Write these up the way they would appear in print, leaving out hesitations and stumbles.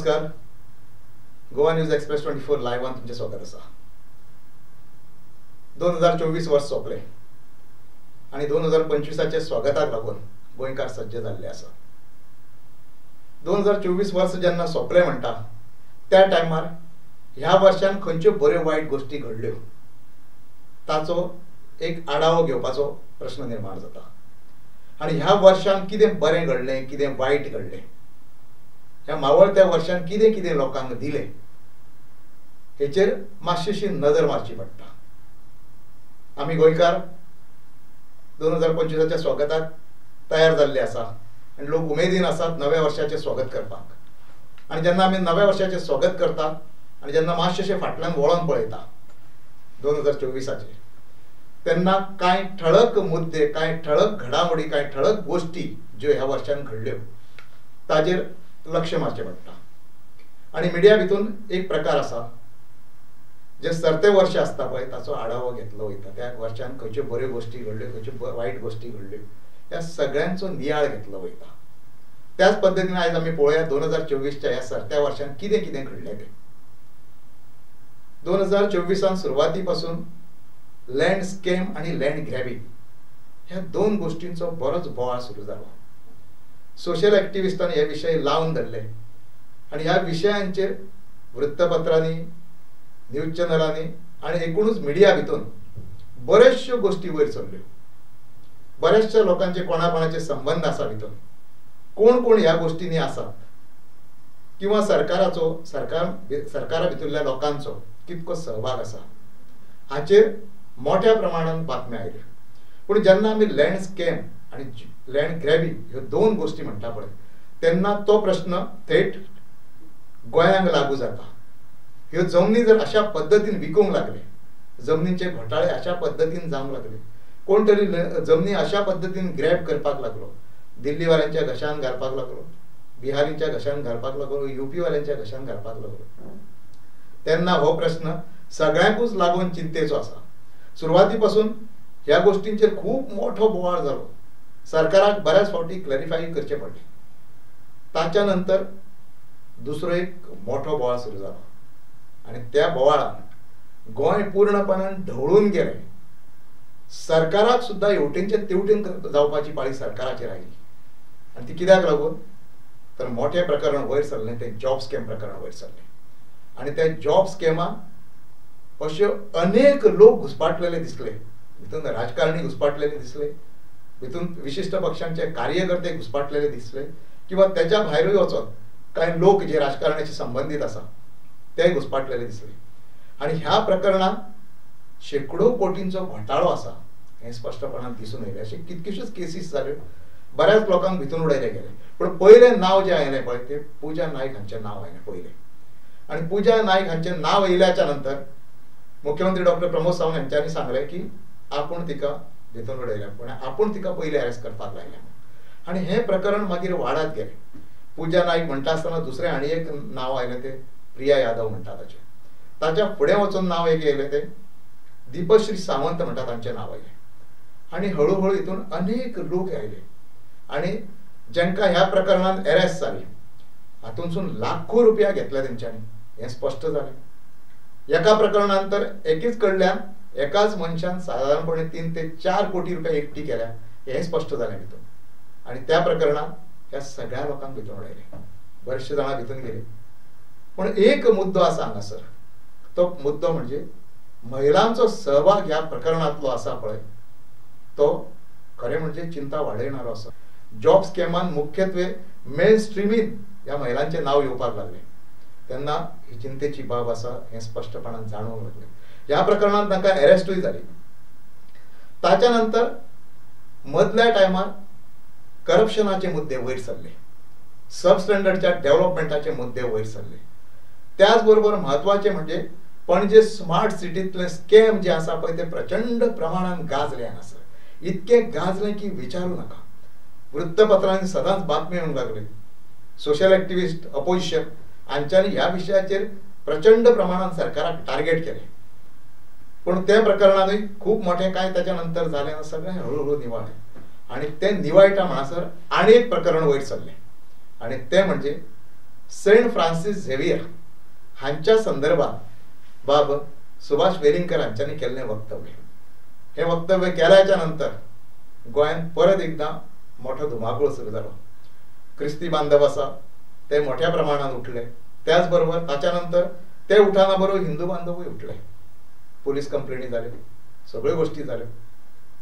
नमस्कार. Goa news express 24 लायव्हान तुमचे स्वागत आसा. 2024 वर्ष सोंपले आणि 2025च्या स्वागताक लागून गोंयकार सज्ज जाल्ले आसा. 2024 वर्ष जेन्ना सोंपले म्हणटा त्या टायमार ह्या वर्षान खंयच्यो बऱ्यो वायट गोष्टी घडल्यो ताचो एक आढावो घेवपाचो प्रश्न निर्माण जाता. आणि ह्या वर्षान कितें बरें घडलें, कितें वायट घडलें, ह्या मावळत्या वर्षान कितें कितें लोकांक दिलें हेचेर मातशीशी नजर मारची पडटा. आमी गोंयकार 2025च्या स्वागताक तयार जाल्ले आसा आनी लोक उमेदीन आसात नव्या वर्षाचें स्वागत करपाक. आनी जेन्ना आमी नव्या वर्षाचें स्वागत करता आनी जेन्ना मातशें फाटल्यान वळोन पळयता 2024चे, तेन्ना कांय ठळक मुद्दे, कांय ठळक घडामोडी, कांय ठळक गोष्टी ज्यो ह्या वर्षान घडल्यो ताजेर लक्ष मारचें पडटा. आनी मिडिया भितून एक प्रकार आसा जे सरते वर्ष आसता पळय ताचो आढावो घेतलो वयता. त्या वर्षान खंयच्यो बऱ्यो गोष्टी घडल्यो, खंयच्यो वायट गोष्टी घडल्यो, ह्या सगळ्यांचो नियाळ घेतलो वयता. त्याच पद्दतीन आयज आमी पळोवया 2024च्या ह्या सरत्या वर्षान कितें कितें घडलें तें. 2024 सुरवाती पासून लँड स्कॅम आणि लँड ग्रॅबिंग ह्या दोन गोष्टींचो बरोच बोवाळ सुरू जालो. सोशल ॲक्टिव्हिस्टांनी हे विशय लावन धरले आणि ह्या विशयांचेर वृत्तपत्रांनी, न्यूज चॅनलांनी आणि एकूणच मिडिया भितून बऱ्याचशो गोष्टी वयर सरल्यो. बऱ्याचशा लोकांचे कोणाकोणाचे संबंध आसा भितून, कोण कोण ह्या गोष्टींनी आसात किंवा सरकारा भितरल्या लोकांचो कितको सहभाग आसा हाचेर मोठ्या प्रमाणात बातम्या आयल्यो. पूण जेन्ना आमी लँड स्कॅम आणि लँड ग्रॅबिंग ह्यो दोन गोष्टी म्हणटा पळय तेन्ना तो प्रश्न थेट गोंयांक लागू जाता. ह्यो जमनी जर अशा पद्दतीन विकूंक लागले, जमनींचे घोटाळे अशा पद्दतीन जावंक लागले, कोण तरी जमनी अशा पद्दतीन ग्रॅब करपाक लागलो, दिल्लीवाल्यांच्या घशान घालपाक लागलो, बिहारींच्या घशान घालपाक लागलो, युपी वाल्यांच्या घशान घालपाक लागलो, तेन्ना हो प्रश्न सगळ्यांकूच लागून चिंतेचो आसा. सुरवाती पासून ह्या गोष्टींचेर खूप मोठो बोवाळ जालो. सरकाराक बऱ्याच फावटी क्लॅरिफाय करचे पडले. ताच्या नंतर दुसरो एक मोठो बोवाळ सुरू जालो आणि त्या बोवाळान गोंय पूर्णपणान ढवळून गेलें. सरकाराक सुद्दां हेवटेनचे तेवटेन जावपाची पाळी सरकाराचेर आयली. आनी ती कित्याक लागून तर मोठें प्रकरण वयर सरलें, तें जॉब स्कॅम प्रकरण वयर सरलें. आनी त्या जॉब स्कॅमाक अशे अनेक लोक घुसपाटलेले दिसले. भितून राजकारणी घुसपाटलेले दिसले, भितून विशिष्ट पक्षांचे कार्यकर्ते घुसपाटलेले दिसले, किंवा त्याच्या भायरूय वचोन कांय लोक जे राजकारणाशी संबंधित आसा ते घुसपाटलेले दिसले. आणि ह्या प्रकरणात शेकडो कोटींचो घोटाळो आसा हें स्पष्टपणान दिसून येयलें. अशे कितकेश्योच केसीस जाल्यो, बऱ्याच लोकांक भितून उडयले गेले. पूण पयलें नांव जें आयलें पळय तें पुजा नायक हांचें नांव आयलें पयलें. आणि पुजा नायक हांचें नांव येयल्याच्या नंतर मुख्यमंत्री डॉक्टर प्रमोद सावंत हांच्यांनी सांगलें की आपूण तिका भितून उडयल्या, पूण आपूण तिका पयलीं अरेस्ट करपाक लायल्या. आनी हें प्रकरण मागीर वाडत गेलें. पुजा नायक म्हणटा आसतना दुसरें आनी एक नांव आयलें तें प्रिया यादव म्हणटा ताचें. ताच्या फुडें वचून नांव एक येयलें तें दीपश्री सावंत म्हणटा तांचें नांव आयलें. आनी हळू हितून अनेक लोक आयले आनी जेंकां ह्या प्रकरणान अरेस्ट जालीं हातूंतसून लाखो रुपया घेतले तेंच्यांनी हें स्पश्ट जालें. एका प्रकरणान तर एकीच कडल्यान एकाच मनशान साधारणपणे 3 ते 4 कोटी रुपया एकठी केल्या हें स्पश्ट जालें भितून. आनी त्या प्रकरणात ह्या सगळ्या लोकांक भितून उडयले, बरेचशे जाणां भितून गेले. पूण एक मुद्दो आसा हांगासर, तो मुद्दो म्हणजे महिलांचो सहभाग ह्या प्रकरणांतलो आसा पळय तो खरें म्हणजे चिंता वाडयणारो आसा. जॉब स्कॅमान मुख्यत्वे मेन स्ट्रिमीन ह्या महिलांचें नांव येवपाक लागलें तेन्ना ही चिंतेची बाब आसा हें स्पश्टपणान जाणूंक लागलें. ह्या प्रकरणात तांकां अरेस्टूय जाली. ताच्या नंतर मदल्या टायमार करप्शनाचे मुद्दे वयर सरले, सबस्टँडर्डच्या डेव्हलपमेंटाचे मुद्दे वयर सरले. त्याच बरोबर म्हत्वाचे म्हणजे पणजे स्मार्ट सिटींतले स्कॅम जे आसा पळय ते प्रचंड प्रमाणात गाजले हांगासर. इतकें गाजलें की विचारूं नाका. वृत्तपत्रांनी सदांच बातमी येवंक लागली. सोशल ॲक्टिव्हिस्ट, अपोजिशन हांच्यांनी ह्या विशयाचेर प्रचंड प्रमाणात सरकाराक टार्गेट केलें. पूण त्या प्रकरणानूय खूब मोठें कांय ताच्या नंतर जालें, सगळें हळूहळू निवाळें. आनी तें निवाळटा म्हणसर आनी एक प्रकरण वयर सरलें आनी तें म्हणजे सेंट फ्रांसिस झेवियर हांच्या संदर्भात बाब सुभाष वेलिंगकर हांच्यांनी केल्लें वक्तव्य. हे वक्तव्य केल्याच्या नंतर गोंयांत परत एकदा मोठो धुमाकूळ सुरू जालो. क्रिस्ती बांधव आसा ते मोठ्या प्रमाणात उठले. त्याच बरोबर ताच्या नंतर ते उठाना बरोबर हिंदू बांधवूय उठले. पोलीस कंप्लेनी जाल्यो, सगळ्यो गोष्टी जाल्यो.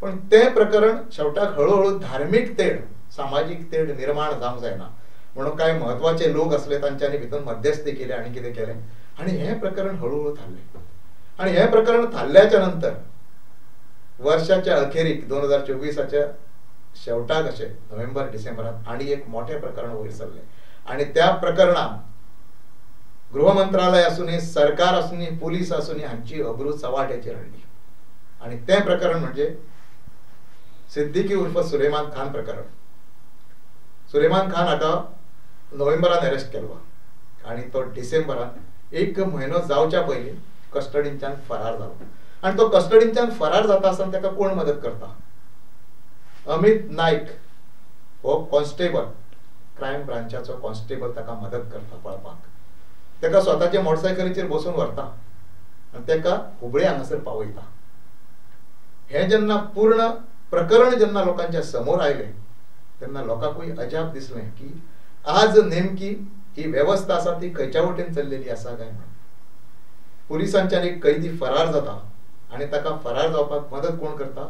पण ते प्रकरण शेवटाक हळूहळू धार्मीक तेड, सामाजिक तेड निर्माण जावंक जायना म्हणून कांय महत्वाचे लोक असले तांच्यांनी भितून मध्यस्थी केली आनी कितें केलें आनी हें प्रकरण हळूहळू थारलें. आनी हें प्रकरण थारल्याच्या नंतर वर्षाच्या अखेरीक 2024च्या शेवटाक अशें नोव्हेंबर डिसेंबरांत आनी एक मोठें प्रकरण वयर सरलें. आनी त्या प्रकरणात गृह मंत्रालय आसूनी, सरकार आसूनी, पोलीस आसूनी हांची अब्रू चव्हाट्याचेर हाडली. आनी तें प्रकरण म्हणजे सिद्दीकी उर्फ सुलेमान खान प्रकरण. सुलेमान खान हाका नोव्हेंबरान अरेस्ट केलो आनी तो डिसेंबरान 1 म्हयनो जावच्या पयलीं कस्टडींच्यान फरार जालो. आनी तो कस्टडींच्यान फरार जाता आसतना ताका कोण मदत करता? अमित नाईक हो कॉन्स्टेबल, क्रायम ब्रांचाचो कॉन्स्टेबल ताका मदत करता पळपाक. ताका स्वताचे मोटरसायकलीचेर बसून व्हरता आनी ताका हुबळे हांगासर पावयता. हें जेन्ना पूर्ण प्रकरण जेन्ना लोकांच्या समोर आयलें तेन्ना लोकांकूय अजाप दिसलें की आज नेमकी ही वेवस्था आसा ती खंयच्या वटेन चल्लेली आसा काय म्हणून. पुलिसांच्यान एक कैदी फरार जाता आनी ताका फरार जावपाक मदत कोण करता?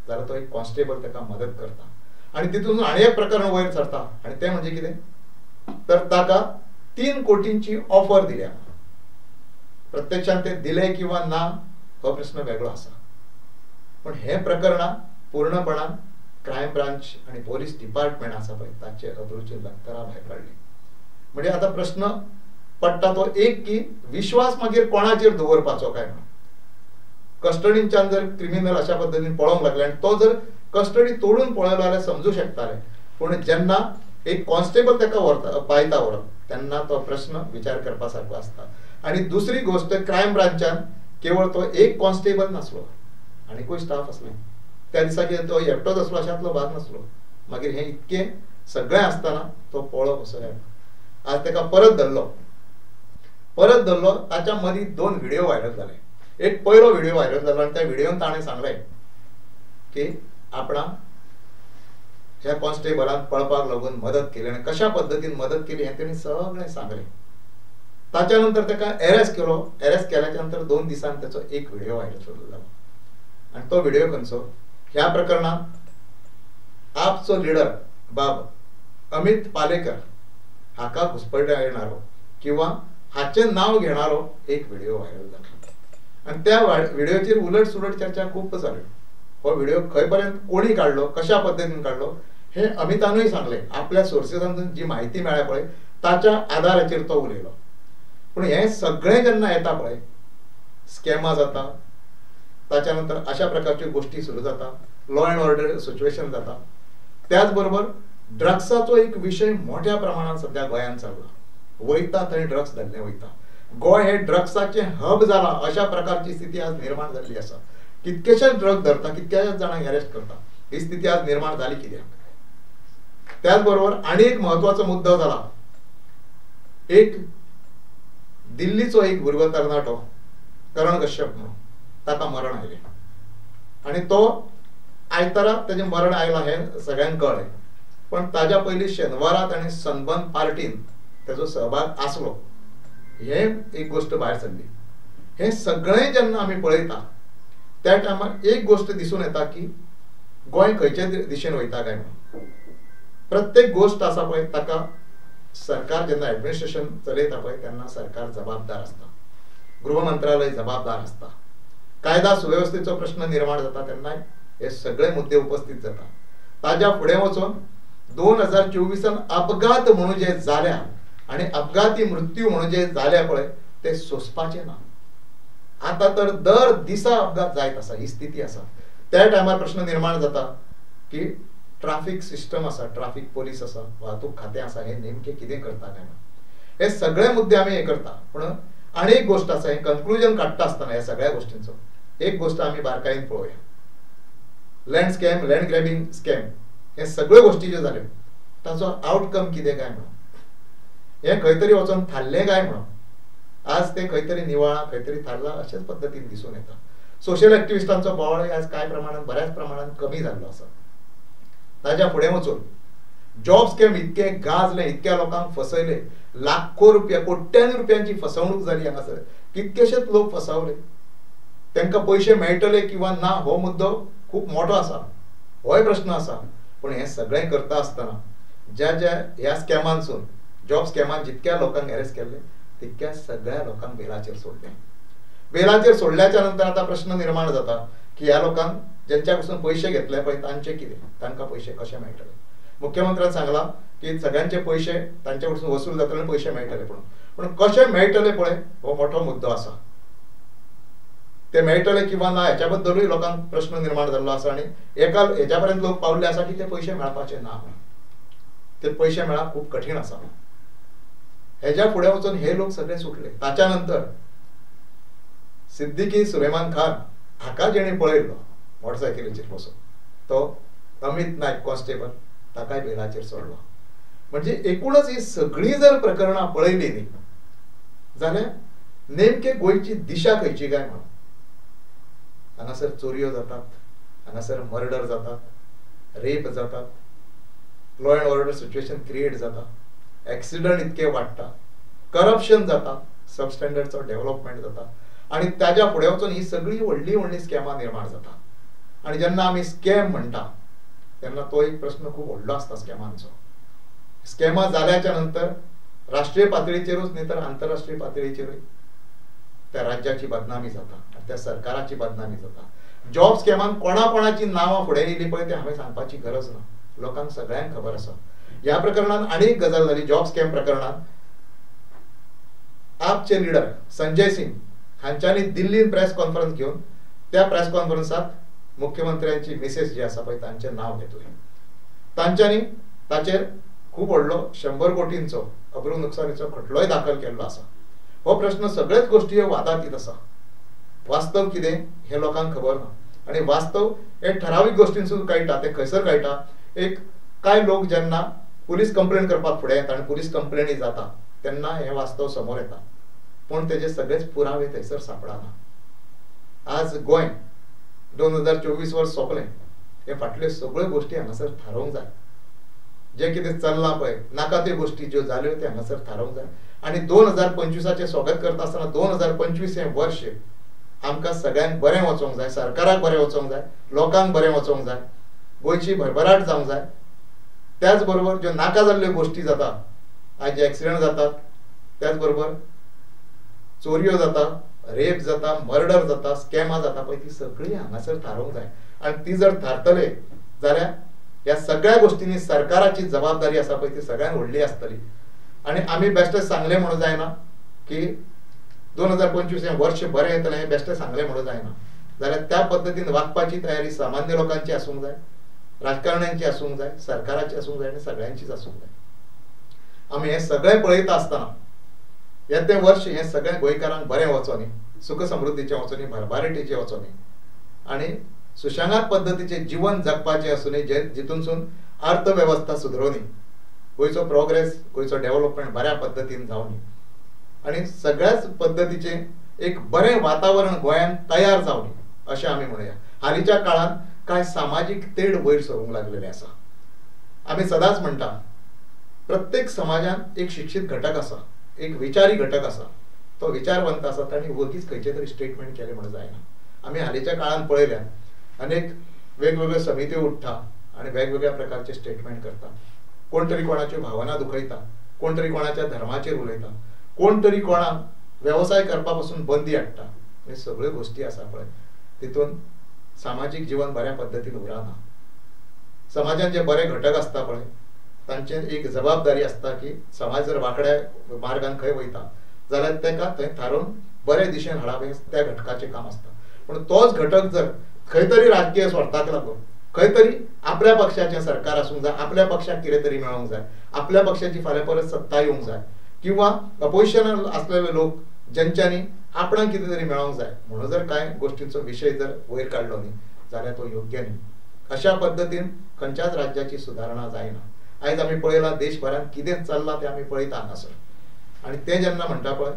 जाल्यार तो एक कॉन्स्टेबल ताका मदत करता. आनी तितून आनी एक प्रकरण वयर सरता आनी तें म्हणजे कितें तर ताका 3 कोटींची ऑफर दिल्या. प्रत्यक्षात ते दिले किंवा ना हो प्रश्न वेगळो आसा. पण हे प्रकरणां पूर्णपणान क्रायम ब्रांच आणि पोलीस डिपार्टमेंट आसा पळय ताचे अब्रूची लक्तरा भायर काडली. म्हणजे आता प्रश्न पडटा तो एक की विश्वास मागीर कोणाचेर दवरपाचो काय म्हणून. कस्टडींच्यान जर क्रिमिनल अशा पद्दतीन पळोवंक लागले आनी तो जर कस्टडी तोडून पळयलो जाल्यार समजू शकताले. पूण जेन्ना एक कॉन्स्टेबल ताका व्हरता पायता व्हरप तेन्ना तो प्रश्न विचार करपा सारको आसता. आनी दुसरी गोष्ट क्रायम ब्रांचान केवळ तो एक कॉन्स्टेबल नासलो, आनीकूय स्टाफ आसले. त्या दिसा कितें तो एकटोच आसलो अशांतलो भाग नासलो. मागीर हें इतकें सगळें आसतना तो पळोवप असो येना. आज ताका परत धरलो. ताच्या मदीं 2 व्हिडिओ व्हायरल जाले. एक पयलो व्हिडिओ व्हायरल जालो आनी त्या व्हिडिओन ताणें सांगलें की आपणा ह्या कॉन्स्टेबलान पळपाक लागून मदत केली आनी कशा पद्दतीन मदत केली हें तेणी सगळें सांगलें. ताच्या नंतर ताका अरेस्ट केलो. अरेस्ट केल्याच्या नंतर 2 दिसान ताचो एक व्हिडिओ व्हायरल जालो. आनी तो व्हिडिओ खंयचो? ह्या प्रकरणात आपचो लिडर बाब अमित पालेकर हाका घुसपट्टा येणारो किंवा हाचें नांव घेणारो एक व्हिडिओ व्हायरल जालो. आनी त्या व्हिडिओचेर उलट सुलट चर्चा खूब जाल्यो. हो व्हिडिओ खंय पर्यंत कोणी काडलो, कशा पद्दतीन काडलो हे अमितानूय सांगलें. आपल्या सोर्सेसांतून जी म्हायती मेळ्ळ्या पळय ताच्या आदाराचेर तो उलयलो. पूण हें सगळें जेन्ना येता पळय, स्कॅमां जाता, ताच्या नंतर अशा प्रकारच्यो गोष्टी सुरू जाता, लॉ अँड ऑर्डर सिच्युएशन जाता. त्याच बरोबर ड्रग्साचो एक विशय मोठ्या प्रमाणात सध्या गोंयांत चालला. वयता थंय ड्रग्स धरले वयता. गोंय हे ड्रग्साचें हब जाला अशा प्रकारची स्थिती आज निर्माण जाल्ली आसा. कितकेशेच ड्रग धरता, कितक्याच जाणांक अरेस्ट करता. ही स्थिती आज निर्माण जाली कित्याक? त्याच बरोबर आनी एक महत्वाचो मुद्दो जाला. एक दिल्लीचो एक भुरगो तरणाटो करण कश्यप म्हणून ताका मरण आयलें आनी तो आयतारा तेजें मरण आयलां हें सगळ्यांक कळ्ळें. पण ताज्या पयलीं शेनवारा ताणें सनबर्न पार्टीन तेजो सहभाग आसलो हें एक गोष्ट भायर सरली. हें सगळें जेन्ना आमी पळयता त्या टायमार एक गोष्ट दिसून येता की गोंय खंयचे दिशेन वयता काय म्हणून. प्रत्येक गोष्ट आसा पळय ताका सरकार जेन्ना एडमिनिस्ट्रेशन चलयता पळय तेन्ना सरकार जबाबदार आसता, गृह मंत्रालय जबाबदार आसता. कायदा सुवेवस्थेचो प्रश्न निर्माण जाता तेन्ना हे सगळे मुद्दे उपस्थित जाता. ताज्या फुडें वचून 2024 अपघात म्हणून जे जाल्या आनी अपघाती मृत्यू म्हणून जे जाल्या पळय ते सोंसपाचे ना. आता तर दर दिसा अपघात जायत आसा, ही स्थिती आसा. त्या टायमार प्रश्न निर्माण जाता की ट्राफिक सिस्टम आसा, ट्राफिक पोलीस आसा, वाहतूक खातें आसा, हे नेमके कितें करता काय म्हणून. हे सगळे मुद्दे आमी हे करता. पूण आनी एक गोष्ट आसा, हे कन्क्लुजन काडटा आसतना ह्या सगळ्या गोष्टींचो एक गोष्ट आमी बारकायेन पळोवया. Land scam, land grabbing scam हे सगळ्यो गोष्टी ज्यो जाल्यो ताचो आउटकम कितें काय म्हणून. हे खंय तरी वचून थारले काय म्हणून आज ते खंय तरी निवाळा खंय तरी थारला अशाच पद्दतीन दिसून येता. सोशल ऍक्टिव्हिस्टांचो बोवाळ आज काय प्रमाणात बऱ्याच प्रमाणात कमी जाल्लो आसा. ताच्या फुडें वचून जॉब स्कॅम इतके गाजले, इतक्या लोकांक फसयले, लाखो रुपया कोट्यांनी रुपयांची फसवणूक जाली हांगासर. कितकेशेच लोक फसावले. तांकां पयशे मेळटले किंवा ना हो मुद्दो खूप मोठो आसा, होय प्रश्न आसा. पण हे सगळें करता आसतना ज्या ह्या स्कॅमांसून जॉब स्कॅमान जितक्या लोकांक अरेस्ट केल्ले तितक्या सगळ्या लोकांक बेलाचेर सोडले. बेलाचेर सोडल्याच्या नंतर आता प्रश्न निर्माण जाता की ह्या लोकांक ज्यांच्या कडसून पयशे घेतले पळय तांचे कितें, तांकां पयशे कशे मेळटले. मुख्यमंत्र्यान सांगला की सगळ्यांचे पयशे तांच्या कडसून वसूल जातले, पयशे मेळटले. पण कशे मेळटले पळय हो मोठो मुद्दो आसा. ते मेळटले किंवा ना हेच्या बद्दलूय लोकांक प्रश्न निर्माण जाल्लो आसा. आनी एका हेच्या पर्यंत लोक पावले आसा की ते पयशे मेळपाचे ना, ते पयशे मेळप खूप कठीण आसा. हेच्या फुडें वचून हे लोक सगळे सुटले. ताच्या नंतर सिद्दीकी सुलेमान खान हाका जेणे पळयल्लो मोटरसायकलीचेर बसून, तो अमित नायक कॉन्स्टेबल, ताकाय बेलाचेर सोडलो. म्हणजे एकूणच ही सगळी जर प्रकरणां पळयली न्ही जाल्यार नेमके गोंयची दिशा खंयची काय म्हणून. हांगासर चोरयो जातात, हांगासर मर्डर जातात, रेप जातात, law and order situation create जाता, एक्सिडंट इतके वाडटा, करप्शन जाता, सबस्टँडर्डचो डेव्हलपमेंट जाता. आणि ताच्या फुडें वचून ही सगळी व्हडली व्हडली स्कॅमां निर्माण जाता. आणि जेन्ना आमी स्कॅम म्हणटा तेन्ना तो एक प्रश्न खूप व्हडलो आसता स्कॅमांचो. स्कॅमां जाल्याच्या नंतर राष्ट्रीय पातळीचेरूच न्ही तर आंतरराष्ट्रीय पातळीचेरूय त्या राज्याची बदनामी जाता, त्या सरकाराची बदनामी जाता. जॉब स्कॅमान कोणाची नांवां फुडें येयली पळय ते हांवें सांगपाची गरज ना, लोकांक सगळ्यांक खबर आसा. ह्या प्रकरणात आनी एक गजाल जाली. जॉब स्कॅम प्रकरणात आपचे लिडर संजय सिंग हांच्यांनी दिल्लीन प्रेस कॉन्फरन्स घेवन त्या प्रेस कॉन्फरन्सात मुख्यमंत्र्यांची मिसेस जी आसा पळय तांचें नांव घेतलें. तांच्यांनी ताचेर खूप व्हडलो 100 कोटींचो अब्रू नुकसानीचो खटलोय दाखल केल्लो आसा. हो प्रश्न सगळेच गोष्टी वादातीत आसा. वास्तव कितें हे लोकांक खबर ना. आणि वास्तव हे ठरावीक गोष्टींसून कळटा. ते खंयसर कळटा, एक काय लोक जेन्ना पुलीस कंप्लेंट करपाक फुडें येता आनी पुलीस कंप्लेनी जाता तेन्ना हे वास्तव समोर येता. पण तेजे सगळेच पुरावे थंयसर सापडना. आज गोंय 2024 वर्स सोंपलें, हे फाटल्यो सगळ्यो गोष्टी हांगासर थारोवंक जाय. जे कितें चल्लां पळय नाका त्यो गोष्टी ज्यो जाल्यो ते हांगासर थारोवंक जाय. आनी 2025चे स्वागत करता आसतना 2025 हें वर्ष आमकां सगळ्यांक बरें वचोंक जाय, सरकाराक बरें वचोंक जाय, लोकांक बरें वचोंक जाय, गोंयची भरभराट जावंक जाय. त्याच बरोबर ज्यो नाका जाल्ल्यो गोष्टी जाता, आज जे एक्सिडंट जातात, त्याच बरोबर चोरयो जाता, रेप जाता, मर्डर जाता, स्कॅमां जाता पळय ती सगळी हांगासर थारोवंक जाय. आनी ती जर थारतले जाल्यार ह्या सगळ्या गोष्टींनी सरकाराची जबाबदारी आसा पळय ती सगळ्यांत व्हडली आसतली. आनी आमी बेश्टे सांगलें म्हणूं जायना की 2025 हें वर्ष बरें येतलें, हें बेश्टें सांगलें म्हणूं जायना. जाल्यार त्या पद्दतीन वागपाची तयारी सामान्य लोकांची आसूंक जाय, राजकारण्यांची आसूंक जाय, सरकाराची आसूंक जाय आनी सगळ्यांचीच आसूंक जाय. आमी हें सगळें पळयता आसतना येतें वर्ष हें सगळें गोंयकारांक बरें वचो न्ही, सुख समृद्धीचें वचो न्ही, भरभारटीचें वचो न्ही, आनी सुशांगात पद्दतीचें जीवन जगपाचें आसूं न्ही, जितूनसून अर्थवेवस्था सुदरोवनी, गोंयचो प्रोग्रेस, गोंयचो डेव्हलपमेंट बऱ्या पद्दतीन जावनी, आनी सगळ्याच पद्दतीचें एक बरें वातावरण गोंयांत तयार जावनी अशें आमी म्हणया. हालींच्या काळांत कांय सामाजीक तेड वयर सरूंक लागलेले आसा. आमी सदांच म्हणटा प्रत्येक समाजांत एक शिक्षीत घटक आसा, एक विचारी घटक आसा, तो विचारवंत आसा, तांणी वगीच खंयचे तरी स्टेटमेंट केले म्हणून जायना. आमी हालींच्या काळांत पळयल्या अनेक वेगवेगळ्यो समित्यो उठ्ठा आनी वेगवेगळ्या प्रकारचे स्टेटमेंट करता. कोण तरी कोणाच्यो भावना दुखयता, कोण तरी कोणाच्या धर्माचेर उलयता, कोण तरी कोणाक वेवसाय करपा पासून बंदी हाडटा. हे सगळ्यो गोष्टी आसा पळय तितून सामाजीक जीवन बऱ्या पद्दतीन उरना. समाजान जे बरे घटक आसता पळय तांचे एक जबाबदारी आसता की समाज जर वाकड्या मार्गान खंय वयता जाल्यार तेका थंय थारोवन बरे दिशेन हाडप त्या घटकाचें काम आसता. पूण तोच घटक जर खंय तरी राजकीय स्वार्थाक लागून खंय तरी आपल्या पक्षाचें सरकार आसूंक जाय, आपल्या पक्षाक कितें तरी मेळोंक जाय, आपल्या पक्षाची फाल्यां परत सत्ता येवंक जाय, किंवा अपोजिशनान आसलेले लोक ज्यांच्यांनी आपणाक कितें तरी मेळोंक जाय म्हणून जर कांय गोष्टींचो विशय जर वयर काडलो न्ही जाल्यार तो योग्य न्ही. अशा पद्दतीन खंयच्याच राज्याची सुदारणा जायना. आयज आमी पळयलां देशभरांत कितें चल्लां तें आमी पळयता हांगासर. आणि ते जेन्ना म्हणटा पळय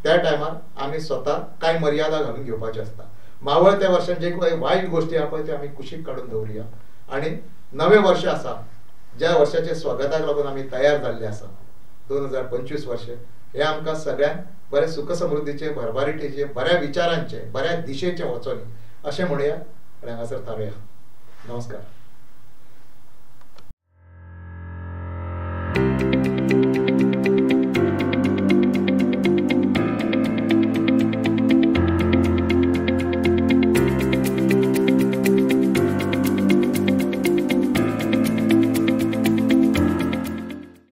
त्या टायमार आमी स्वता कांय मर्यादा घालून घेवपाचे आसता. मावळत्या वर्षान जे काही वायट गोष्टी आहा पळय ते आमी कुशीक काडून दवरुया आणि नवे वर्ष आसा ज्या वर्षाच्या स्वागताक लागून आमी तयार जाल्ले आसा 2025 वर्ष हे आमकां सगळ्यांक बरे सुख समृद्धीचे, भरभराटीचे, बऱ्या विचारांचे, बऱ्या दिशेचे वचोनी अशें म्हणुया आणि हांगासर थारोया. नमस्कार.